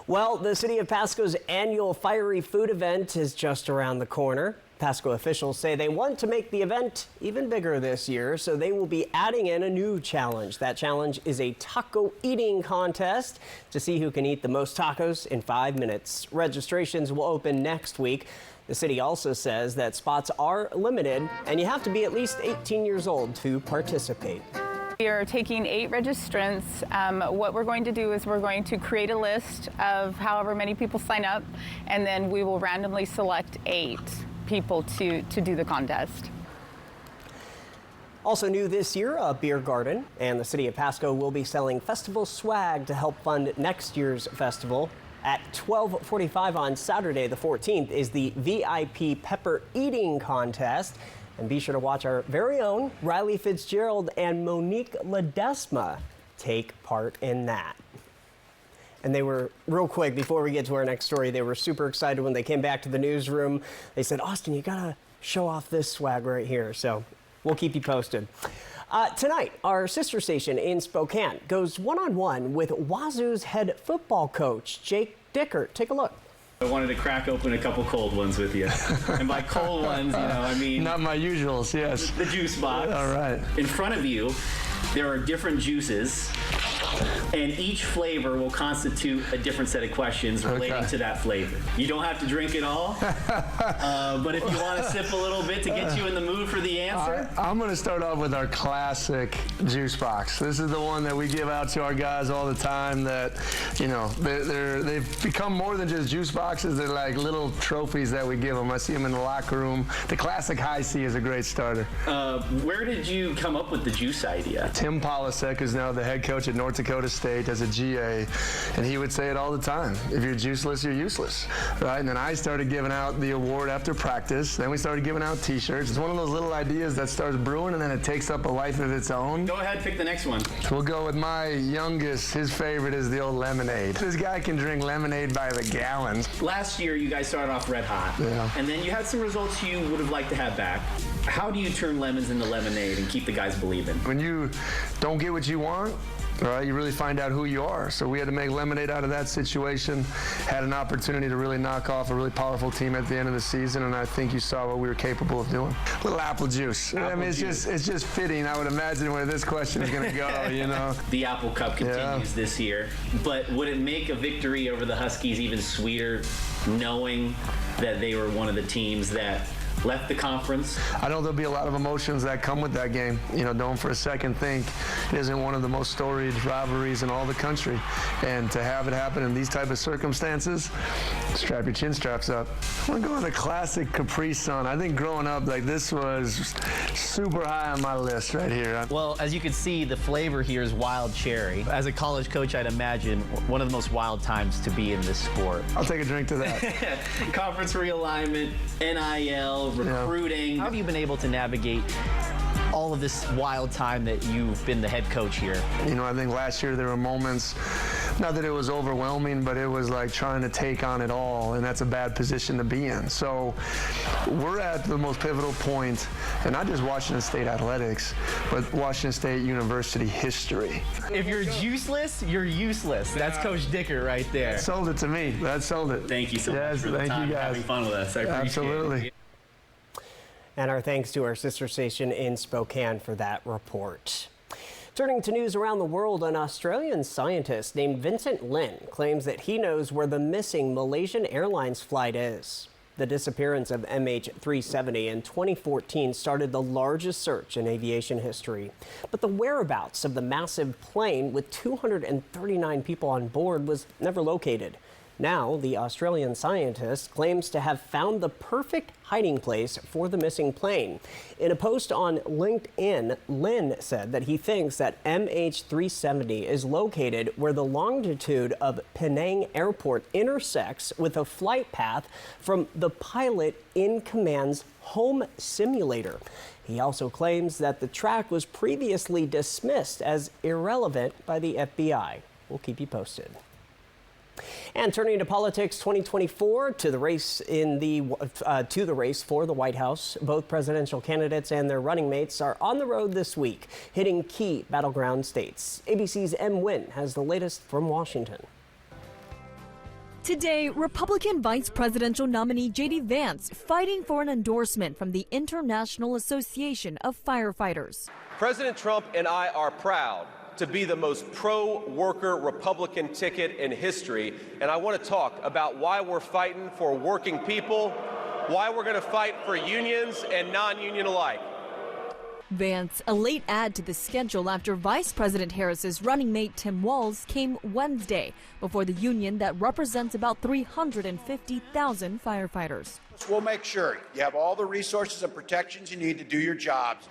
Well, the city of Pasco's annual Fiery Food event is just around the corner. Pasco officials say they want to make the event even bigger this year, so they will be adding in a new challenge. That challenge is a taco eating contest to see who can eat the most tacos in 5 minutes. Registrations will open next week. The city also says that spots are limited and you have to be at least 18 years old to participate. We are taking 8 registrants. What we're going to do is we're going to create a list of however many people sign up, and then we will randomly select 8 people to do the contest. Also new this year, a beer garden, and the city of Pasco will be selling festival swag to help fund next year's festival. At 12:45 on Saturday the 14th is the VIP Pepper Eating Contest. And be sure to watch our very own Riley Fitzgerald and Monique Ledesma take part in that. And they were, real quick, before we get to our next story, they were super excited when they came back to the newsroom. They said, Austin, you gotta show off this swag right here. So we'll keep you posted. Tonight, our sister station in Spokane goes one-on-one with Wazoo's head football coach, Jake Dickert. Take a look. I wanted to crack open a couple cold ones with you. And by cold ones, I mean... Not my usuals, yes. The juice box. All right. In front of you, there are different juices, and each flavor will constitute a different set of questions relating to that flavor. You don't have to drink it all, but if you want to sip a little bit to get you in the mood for the answer. I'm going to start off with our classic juice box. This is the one that we give out to our guys all the time that, they've become more than just juice boxes. They're like little trophies that we give them. I see them in the locker room. The classic High C is a great starter. Where did you come up with the juice idea? Tim Polasek is now the head coach at North Dakota State as a GA, and he would say it all the time: if you're juiceless, you're useless, right? And then I started giving out the award after practice. Then we started giving out T-shirts. It's one of those little ideas that starts brewing, and then it takes up a life of its own. Go ahead, pick the next one. We'll go with my youngest. His favorite is the old lemonade. This guy can drink lemonade by the gallons. Last year, you guys started off red hot, and then you had some results you would have liked to have back. How do you turn lemons into lemonade and keep the guys believing? When you don't get what you want, right, you really find out who you are. So we had to make lemonade out of that situation. Had an opportunity to really knock off a really powerful team at the end of the season, and I think you saw what we were capable of doing. A little apple juice. It's just fitting. I would imagine where this question is going to go. The Apple Cup continues this year, but would it make a victory over the Huskies even sweeter, knowing that they were one of the teams that left the conference? I know there'll be a lot of emotions that come with that game. Don't for a second think it isn't one of the most storied rivalries in all the country. And to have it happen in these type of circumstances, strap your chin straps up. I'm going to go with a classic Capri Sun. I think growing up, this was super high on my list right here. Well, as you can see, the flavor here is wild cherry. As a college coach, I'd imagine one of the most wild times to be in this sport. I'll take a drink to that. Conference realignment, NIL, recruiting. How have you been able to navigate all of this wild time that you've been the head coach here? I think last year there were moments, not that it was overwhelming, but it was like trying to take on it all, and that's a bad position to be in. So we're at the most pivotal point, and not just Washington State athletics, but Washington State University history. If you're juiceless, you're useless. That's Coach Dickert right there. That sold it to me. That sold it. Thank you so much for the time and having fun with us. I appreciate Absolutely. it. And our thanks to our sister station in Spokane for that report. Turning to news around the world, an Australian scientist named Vincent Lin claims that he knows where the missing Malaysian Airlines flight is. The disappearance of MH370 in 2014 started the largest search in aviation history. But the whereabouts of the massive plane with 239 people on board was never located. Now, the Australian scientist claims to have found the perfect hiding place for the missing plane. In a post on LinkedIn, Lin said that he thinks that MH370 is located where the longitude of Penang Airport intersects with a flight path from the pilot in command's home simulator. He also claims that the track was previously dismissed as irrelevant by the FBI. We'll keep you posted. And turning to politics 2024 to the race for the White House. Both presidential candidates and their running mates are on the road this week, hitting key battleground states. ABC's M. Nguyen has the latest from Washington. Today, Republican Vice Presidential nominee J.D. Vance fighting for an endorsement from the International Association of Firefighters. President Trump and I are proud to be the most pro-worker Republican ticket in history. And I want to talk about why we're fighting for working people, why we're going to fight for unions and non-union alike. Vance, a late add to the schedule after Vice President Harris's running mate Tim Walz came Wednesday before the union that represents about 350,000 firefighters. We'll make sure you have all the resources and protections you need to do your jobs.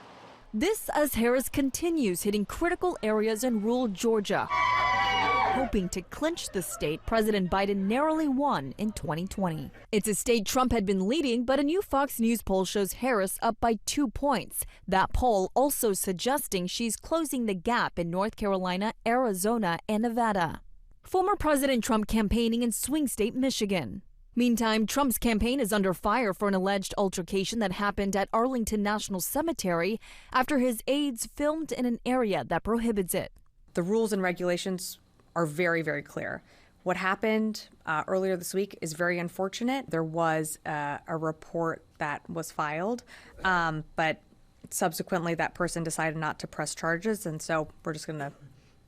This as Harris continues hitting critical areas in rural Georgia, hoping to clinch the state President Biden narrowly won in 2020. It's a state Trump had been leading, but a new Fox News poll shows Harris up by 2 points. That poll also suggesting she's closing the gap in North Carolina, Arizona, and Nevada. Former President Trump campaigning in swing state Michigan. Meantime, Trump's campaign is under fire for an alleged altercation that happened at Arlington National Cemetery after his aides filmed in an area that prohibits it. The rules and regulations are very, very clear. What happened earlier this week is very unfortunate. There was a report that was filed, but subsequently that person decided not to press charges, and so we're just going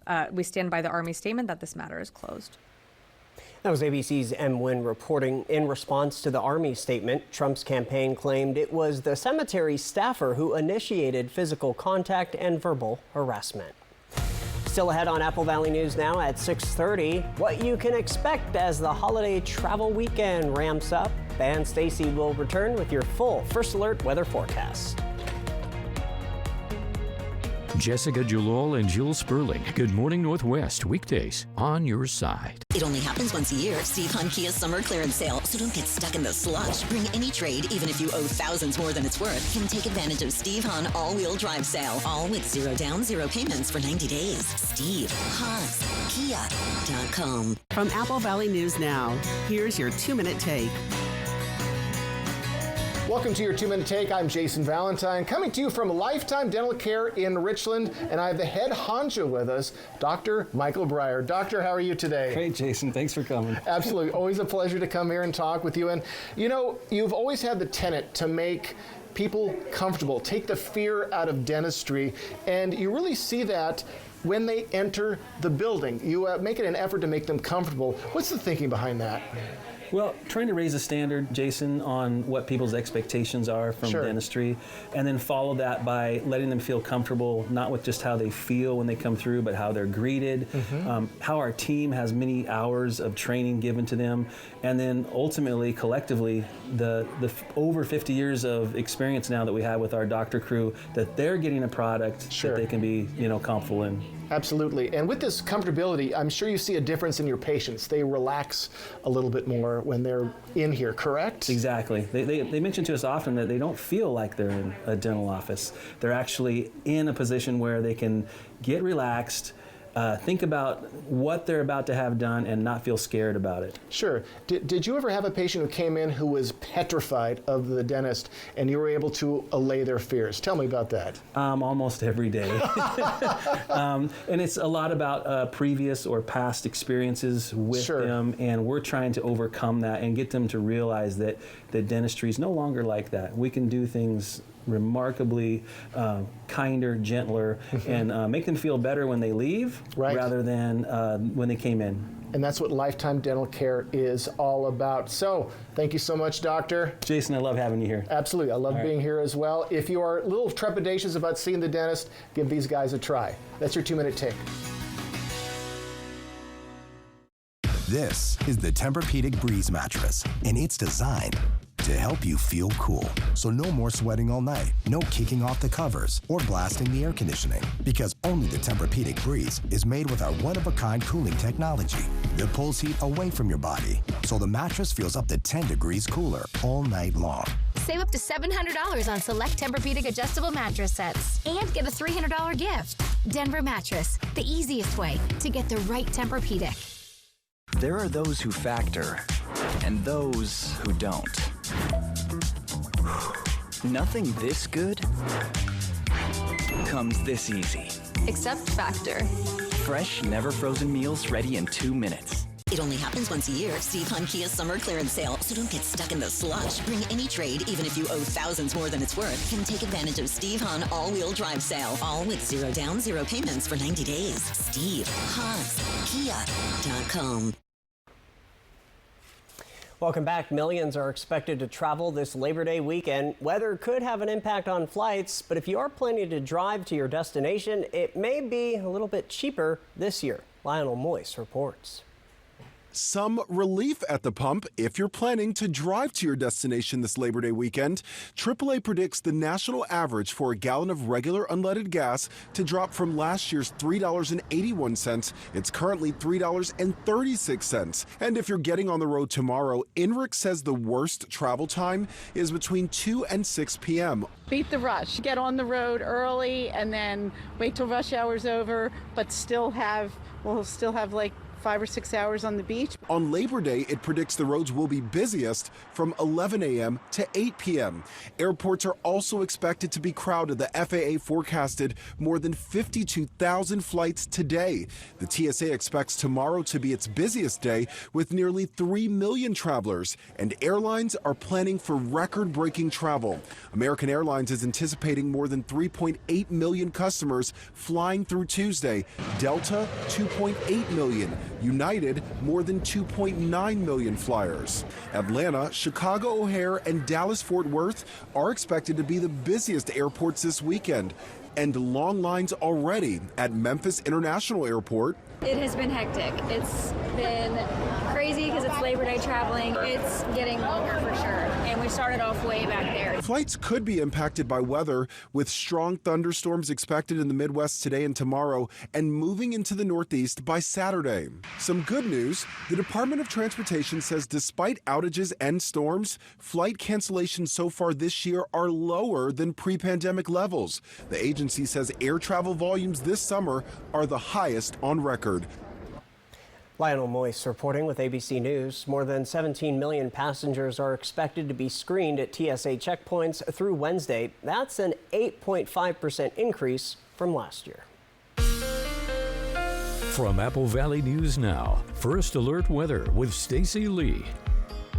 to, we stand by the Army statement that this matter is closed. That was ABC's M. Nguyen reporting. In response to the Army statement, Trump's campaign claimed it was the cemetery staffer who initiated physical contact and verbal harassment. Still ahead on Apple Valley News Now at 6:30, what you can expect as the holiday travel weekend ramps up. And Stacy will return with your full First Alert weather forecast. Jessica Julol and Jill Sperling. Good Morning Northwest, weekdays on your side. It only happens once a year. Steve Hahn Kia's summer clearance sale. So don't get stuck in the slush. Bring any trade, even if you owe thousands more than it's worth. Can take advantage of Steve Hahn all-wheel drive sale. All with 0 down, 0 payments for 90 days. Steve Hahn's Kia.com. From Apple Valley News Now, here's your 2-minute take. Welcome to your 2-minute take. I'm Jason Valentine, coming to you from Lifetime Dental Care in Richland, and I have the head honcho with us, Dr. Michael Breyer. Doctor, how are you today? Great, Jason. Thanks for coming. Absolutely. Always a pleasure to come here and talk with you. And, you know, you've always had the tenet to make people comfortable, take the fear out of dentistry, and you really see that when they enter the building. You make it an effort to make them comfortable. What's the thinking behind that? Well, trying to raise a standard, Jason, on what people's expectations are from dentistry, and then follow that by letting them feel comfortable, not with just how they feel when they come through, but how they're greeted, how our team has many hours of training given to them, and then ultimately, collectively, the over 50 years of experience now that we have with our doctor crew, that they're getting a product that they can be, comfortable in. Absolutely. And with this comfortability, I'm sure you see a difference in your patients. They relax a little bit more when they're in here, correct? Exactly. They mention to us often that they don't feel like they're in a dental office. They're actually in a position where they can get relaxed, think about what they're about to have done and not feel scared about it. Sure. Did you ever have a patient who came in who was petrified of the dentist and you were able to allay their fears? Tell me about that. Almost every day. And it's a lot about previous or past experiences with them, and we're trying to overcome that and get them to realize that dentistry is no longer like that. We can do things remarkably kinder, gentler, and make them feel better when they leave rather than when they came in. And that's what Lifetime Dental Care is all about. So, thank you so much, Doctor. Jason, I love having you here. Absolutely. I love being here as well. If you are a little trepidatious about seeing the dentist, give these guys a try. That's your 2-minute take. This is the Tempur-Pedic Breeze mattress, and it's designed to help you feel cool. So no more sweating all night, no kicking off the covers or blasting the air conditioning, because only the Tempur-Pedic Breeze is made with our one-of-a-kind cooling technology that pulls heat away from your body, so the mattress feels up to 10 degrees cooler all night long. Save up to $700 on select Tempur-Pedic adjustable mattress sets and get a $300 gift. Denver Mattress, the easiest way to get the right Tempur-Pedic. There are those who factor and those who don't. Nothing this good comes this easy. Except Factor. Fresh, never frozen meals ready in 2 minutes. It only happens once a year. Steve Hunt Kia's summer clearance sale. So don't get stuck in the slush. Bring any trade, even if you owe thousands more than it's worth. Can take advantage of Steve Hunt all-wheel drive sale. All with 0 down, 0 payments for 90 days. Steve Hunt Kia.com. Welcome back. Millions are expected to travel this Labor Day weekend. Weather could have an impact on flights, but if you are planning to drive to your destination, it may be a little bit cheaper this year. Lionel Moyes reports. Some relief at the pump if you're planning to drive to your destination this Labor Day weekend. AAA predicts the national average for a gallon of regular unleaded gas to drop from last year's $3.81. It's currently $3.36. And if you're getting on the road tomorrow, INRIC says the worst travel time is between 2 and 6 p.m. Beat the rush. Get on the road early and then wait till rush hour's over, but we'll still have like 5 or 6 hours on the beach. On Labor Day, it predicts the roads will be busiest from 11 a.m. to 8 p.m. Airports are also expected to be crowded. The FAA forecasted more than 52,000 flights today. The TSA expects tomorrow to be its busiest day with nearly 3 million travelers, and airlines are planning for record-breaking travel. American Airlines is anticipating more than 3.8 million customers flying through Tuesday. Delta, 2.8 million. United, more than 2.9 million flyers. Atlanta, Chicago O'Hare, and Dallas-Fort Worth are expected to be the busiest airports this weekend. And long lines already at Memphis International Airport. It has been hectic. It's been crazy because it's Labor Day traveling. It's getting longer for sure. And we started off way back there. Flights could be impacted by weather, with strong thunderstorms expected in the Midwest today and tomorrow, and moving into the Northeast by Saturday. Some good news, the Department of Transportation says despite outages and storms, flight cancellations so far this year are lower than pre-pandemic levels. The agency says air travel volumes this summer are the highest on record. Lionel Moyes reporting with ABC News. More than 17 million passengers are expected to be screened at TSA checkpoints through Wednesday. That's an 8.5% increase from last year. From Apple Valley News Now, First Alert Weather with Stacy Lee.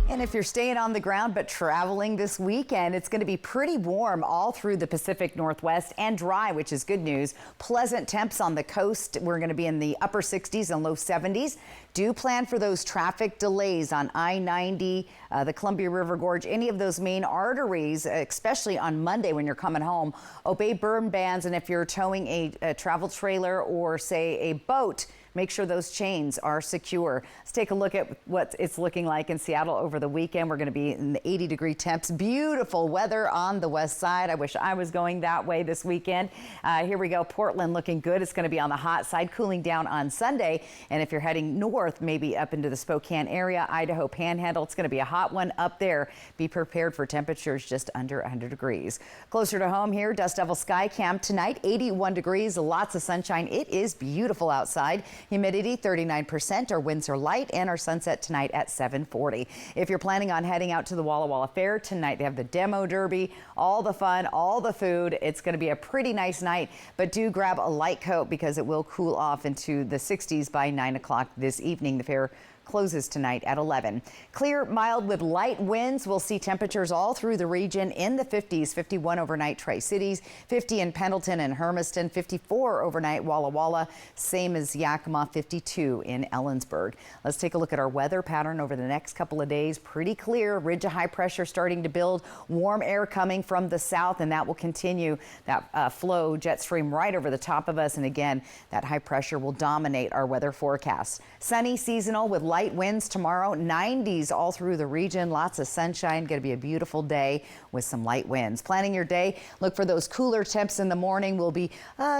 And if you're staying on the ground but traveling this weekend, it's going to be pretty warm all through the Pacific Northwest and dry, which is good news. Pleasant temps on the coast. We're going to be in the upper 60s and low 70s. Do plan for those traffic delays on I-90, the Columbia River Gorge, any of those main arteries, especially on Monday when you're coming home. Obey burn bans, and if you're towing a travel trailer or, say, a boat, make sure those chains are secure. Let's take a look at what it's looking like in Seattle over the weekend. We're going to be in the 80-degree temps. Beautiful weather on the west side. I wish I was going that way this weekend. Here we go. Portland looking good. It's going to be on the hot side, cooling down on Sunday. And if you're heading north, maybe up into the Spokane area, Idaho Panhandle, it's going to be a hot one up there. Be prepared for temperatures just under 100 degrees. Closer to home here, Dust Devil Sky Cam tonight, 81 degrees, lots of sunshine. It is beautiful outside. Humidity 39%. Our winds are light, and our sunset tonight at 7:40. If you're planning on heading out to the Walla Walla Fair tonight, they have the demo derby, all the fun, all the food. It's going to be a pretty nice night, but do grab a light coat because it will cool off into the 60s by 9 o'clock this evening. The fair closes tonight at 11. Clear, mild with light winds. We'll see temperatures all through the region in the 50s, 51 overnight Tri-Cities, 50 in Pendleton and Hermiston, 54 overnight Walla Walla, same as Yakima, 52 in Ellensburg. Let's take a look at our weather pattern over the next couple of days. Pretty clear, ridge of high pressure starting to build, warm air coming from the south, and that will continue. That flow, jet stream right over the top of us, and again, that high pressure will dominate our weather forecast. Sunny, seasonal with light winds tomorrow, 90s all through the region, lots of sunshine, going to be a beautiful day with some light winds. Planning your day, look for those cooler temps in the morning. We'll be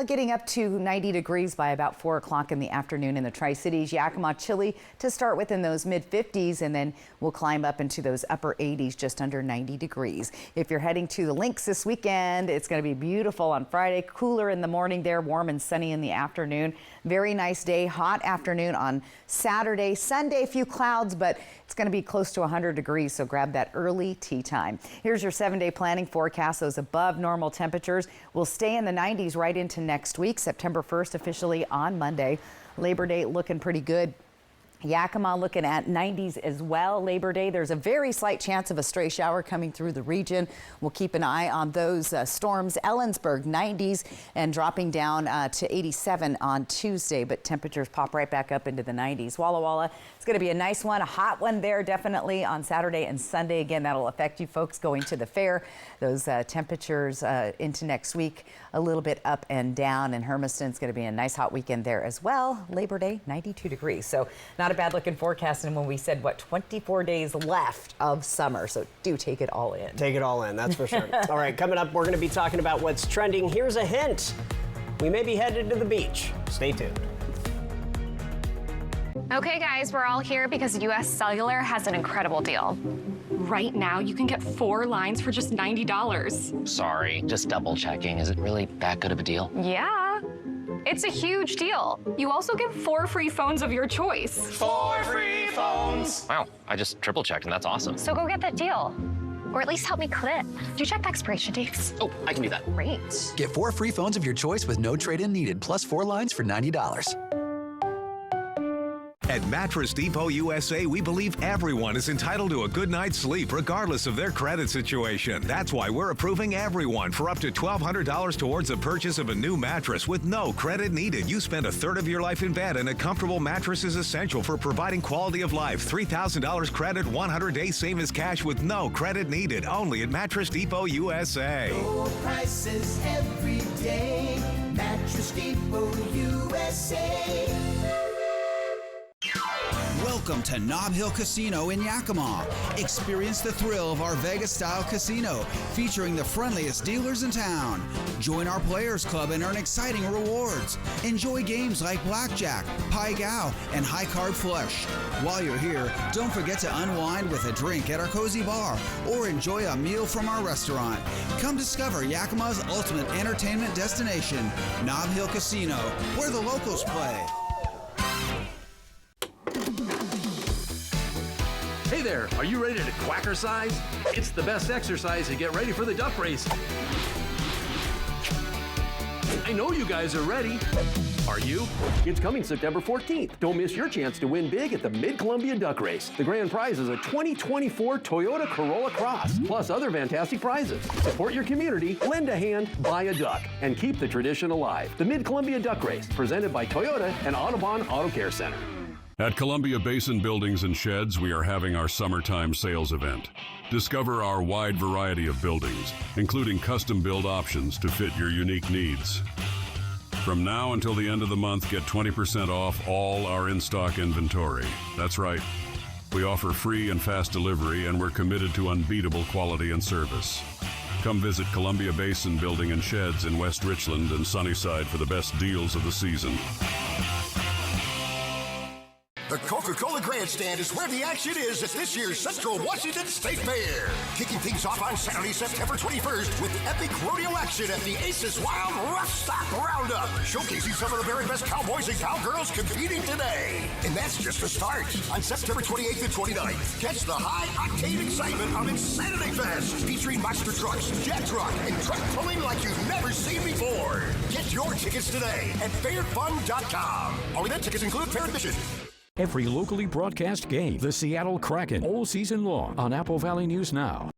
getting up to 90 degrees by about 4 o'clock in the afternoon in the Tri-Cities. Yakima chilly to start with in those mid 50s, and then we'll climb up into those upper 80s, just under 90 degrees. If you're heading to the links this weekend, it's going to be beautiful on Friday, cooler in the morning there, warm and sunny in the afternoon. Very nice day, hot afternoon on Saturday. Sunday Sunday, a few clouds, but it's going to be close to 100 degrees, so grab that early tea time. Here's your 7-day planning forecast. Those above normal temperatures will stay in the 90s right into next week. September 1st officially on Monday. Labor Day looking pretty good. Yakima looking at 90s as well. Labor Day, there's a very slight chance of a stray shower coming through the region. We'll keep an eye on those storms. Ellensburg 90s and dropping down to 87 on Tuesday, but temperatures pop right back up into the 90s. Walla Walla, it's going to be a nice one, a hot one there definitely on Saturday and Sunday. Again, that'll affect you folks going to the fair. Those temperatures into next week a little bit up and down, and Hermiston's going to be a nice hot weekend there as well. Labor Day, 92 degrees. So not a bad looking forecast, and when we said, 24 days left of summer, so do take it all in. Take it all in, that's for sure. All right, coming up, we're going to be talking about what's trending. Here's a hint. We may be headed to the beach. Stay tuned. Okay, guys, we're all here because US Cellular has an incredible deal. Right now, you can get 4 lines for just $90. Sorry, just double checking. Is it really that good of a deal? Yeah. It's a huge deal. You also get 4 free phones of your choice. 4 free phones! Wow, I just triple checked and that's awesome. So go get that deal. Or at least help me clip. Do you check the expiration dates? Oh, I can do that. Great. Get 4 free phones of your choice with no trade-in needed, plus 4 lines for $90. At Mattress Depot USA, we believe everyone is entitled to a good night's sleep regardless of their credit situation. That's why we're approving everyone for up to $1,200 towards the purchase of a new mattress with no credit needed. You spend a third of your life in bed, and a comfortable mattress is essential for providing quality of life. $3,000 credit, 100-day same as cash with no credit needed. Only at Mattress Depot USA. Low prices every day. Mattress Depot USA. Welcome to Nob Hill Casino in Yakima. Experience the thrill of our Vegas-style casino featuring the friendliest dealers in town. Join our Players Club and earn exciting rewards. Enjoy games like Blackjack, Pai Gow, and High Card Flush. While you're here, don't forget to unwind with a drink at our cozy bar or enjoy a meal from our restaurant. Come discover Yakima's ultimate entertainment destination, Nob Hill Casino, where the locals play. Hey there, are you ready to quackercise? It's the best exercise to get ready for the duck race. I know you guys are ready. Are you? It's coming September 14th. Don't miss your chance to win big at the Mid-Columbia Duck Race. The grand prize is a 2024 Toyota Corolla Cross, plus other fantastic prizes. Support your community, lend a hand, buy a duck, and keep the tradition alive. The Mid-Columbia Duck Race, presented by Toyota and Audubon Auto Care Center. At Columbia Basin Buildings and Sheds, we are having our summertime sales event. Discover our wide variety of buildings, including custom-build options to fit your unique needs. From now until the end of the month, get 20% off all our in-stock inventory. That's right. We offer free and fast delivery, and we're committed to unbeatable quality and service. Come visit Columbia Basin Building and Sheds in West Richland and Sunnyside for the best deals of the season. The Coca-Cola Grandstand is where the action is at this year's Central Washington State Fair. Kicking things off on Saturday, September 21st with epic rodeo action at the Aces Wild Rough Stock Roundup, showcasing some of the very best cowboys and cowgirls competing today. And that's just the start. On September 28th and 29th, catch the high-octane excitement of Insanity Fest, featuring monster trucks, jet truck, and truck pulling like you've never seen before. Get your tickets today at fairfun.com. All event tickets include fair admission. Every locally broadcast game, the Seattle Kraken, all season long on Apple Valley News Now.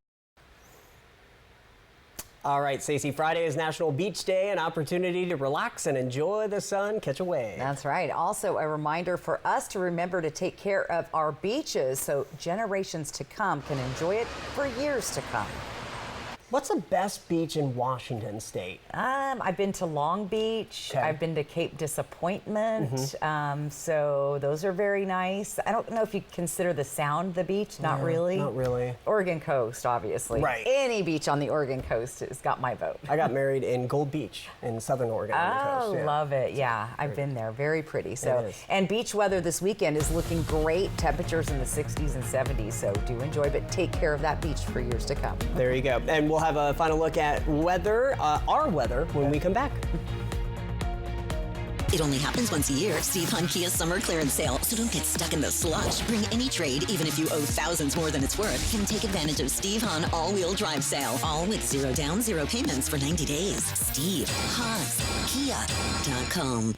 All right, Stacey, Friday is National Beach Day, an opportunity to relax and enjoy the sun, catch a wave. That's right. Also, a reminder for us to remember to take care of our beaches so generations to come can enjoy it for years to come. What's the best beach in Washington State? I've been to Long Beach. Okay. I've been to Cape Disappointment. So those are very nice. I don't know if you consider the Sound the beach. Not really. Not really. Oregon Coast, obviously. Right. Any beach on the Oregon Coast has got my vote. I got married in Gold Beach in Southern Oregon. On the coast. Yeah. Love it. Yeah, I've been there. Very pretty. So, and beach weather this weekend is looking great. Temperatures in the 60s and 70s. So do enjoy, but take care of that beach for years to come. There you go. And we'll have a final look at weather, our weather, when we come back. It only happens once a year. Steve Hunt Kia Summer Clearance Sale. So don't get stuck in the slush. Bring any trade, even if you owe thousands more than it's worth. Can take advantage of Steve Hunt All-Wheel Drive Sale. All with 0 down, 0 payments for 90 days. Steve Hunt Kia.com.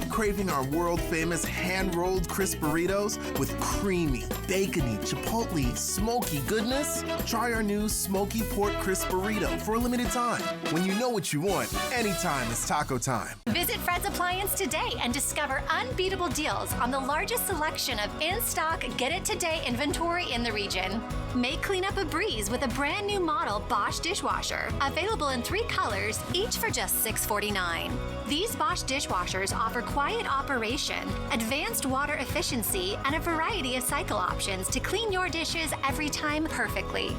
Craving our world-famous hand-rolled crisp burritos with creamy, bacony, chipotle, smoky goodness? Try our new smoky pork crisp burrito for a limited time. When you know what you want, anytime is taco time. Visit Fred's Appliance today and discover unbeatable deals on the largest selection of in-stock get-it-today inventory in the region. Make cleanup a breeze with a brand new model Bosch dishwasher, available in 3 colors, each for just $6.49. These Bosch dishwashers offer quiet operation, advanced water efficiency, and a variety of cycle options to clean your dishes every time perfectly.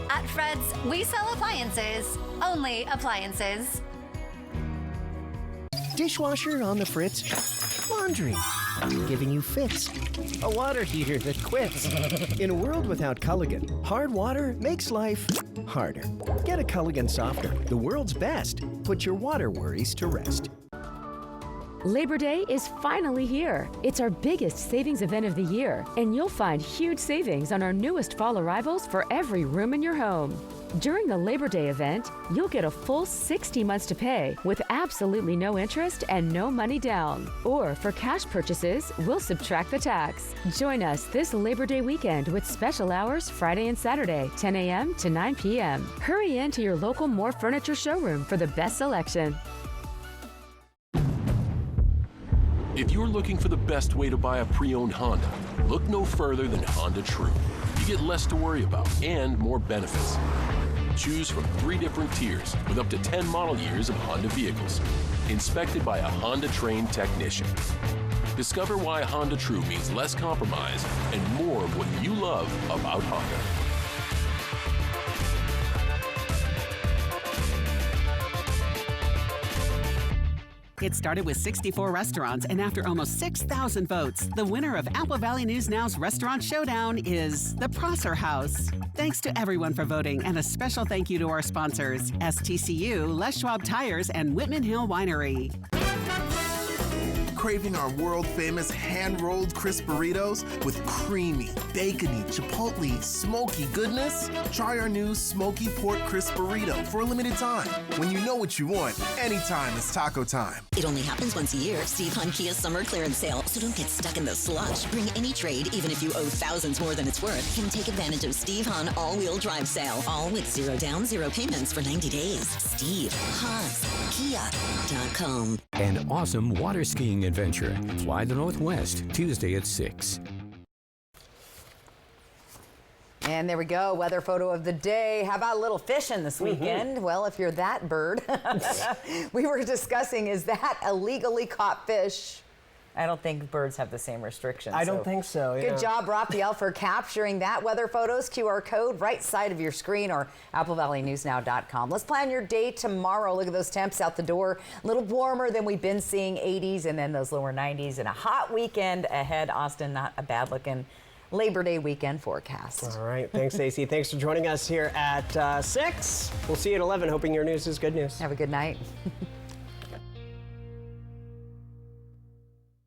At Fred's, we sell appliances, only appliances. Dishwasher on the fritz. Laundry. Giving you fits. A water heater that quits. In a world without Culligan, hard water makes life harder. Get a Culligan softener, the world's best. Put your water worries to rest. Labor Day is finally here. It's our biggest savings event of the year, and you'll find huge savings on our newest fall arrivals for every room in your home. During the Labor Day event, you'll get a full 60 months to pay with absolutely no interest and no money down. Or for cash purchases, we'll subtract the tax. Join us this Labor Day weekend with special hours Friday and Saturday, 10 a.m. to 9 p.m. Hurry in to your local More Furniture showroom for the best selection. If you're looking for the best way to buy a pre-owned Honda, look no further than Honda True. You get less to worry about and more benefits. Choose from 3 different tiers with up to 10 model years of Honda vehicles, inspected by a Honda-trained technician. Discover why Honda True means less compromise and more of what you love about Honda. It started with 64 restaurants, and after almost 6,000 votes, the winner of Apple Valley News Now's Restaurant Showdown is the Prosser House. Thanks to everyone for voting, and a special thank you to our sponsors, STCU, Les Schwab Tires, and Whitman Hill Winery. Craving our world-famous hand-rolled crisp burritos with creamy, bacony, chipotle, smoky goodness? Try our new smoky pork crisp burrito for a limited time. When you know what you want, anytime is taco time. It only happens once a year. Steve Hunt Kia Summer Clearance Sale. So don't get stuck in the slush. Bring any trade, even if you owe thousands more than it's worth. Can take advantage of Steve Hunt All-Wheel Drive Sale. All with 0 down, 0 payments for 90 days. Steve Hunt Kia.com. An awesome water skiing adventure. Fly the Northwest, Tuesday at 6. And there we go, weather photo of the day. How about a little fishing this weekend? Well, if you're that bird, we were discussing, is that a legally caught fish? I don't think birds have the same restrictions. I don't think so. Good job, Raphael, for capturing that. Weather photos, QR code, right side of your screen, or AppleValleyNewsNow.com. Let's plan your day tomorrow. Look at those temps out the door. A little warmer than we've been seeing, 80s, and then those lower 90s, and a hot weekend ahead. Austin, not a bad-looking Labor Day weekend forecast. All right. Thanks, Stacey. Thanks for joining us here at 6. We'll see you at 11. Hoping your news is good news. Have a good night.